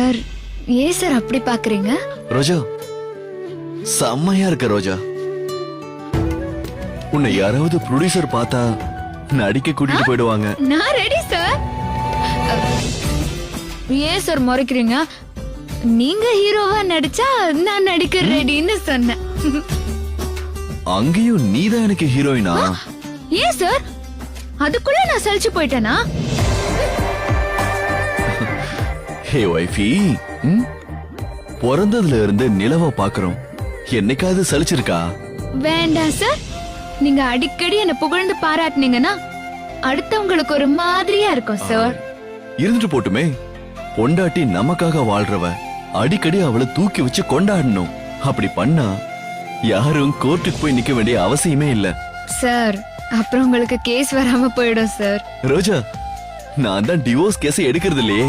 Sir ஏன் sir அப்படி பாக்குறீங்க? ரோஜா செம்மையா இருக்க ரோஜா. உன்னை யாராவது ப்ரொடியூசர் பார்த்தா நடிக்க கூட்டிட்டு போயிடுவாங்க. நான் ரெடி சார். ஏன் சார் முறைக்கிறீங்க? நீங்க ஹீரோவா நடிச்சா நான் நடிக்க ரெடின்னு சொன்னேன். அங்கேயும் நீதான் எனக்கு ஹீரோயினா? ஏன் சார் அதுக்குள்ள நான் சலிச்சு போயிட்டேனா? ஹே வைஃபி, பிறந்ததுல இருந்து நிலவ பாக்குறோம், என்னைக்காவது சலிச்சிருக்கா? வேண்டாம் சார். நீங்க அடிக்கடி என்ன புகழ்ந்து பாராட்டினீங்கன்னா அடுத்தவங்களுக்கு ஒரு மாதிரியா இருக்கும் சார். இருந்துட்டு போட்டுமே, பொண்டாட்டி நமக்காக வாழ்றவ, அடிக்கடி அவளை தூக்கி வச்சு கொண்டாடணும். அப்படி பண்ணா யாரும் கோர்ட்டுக்கு போய் நிக்க வேண்டிய அவசியமே இல்ல சார். அப்புறம் உங்களுக்கு கேஸ் வராம போயிடும் சார். ரோஜா, நான் தான் டிவோர்ஸ் கேஸ் எடுக்கிறது இல்லையே.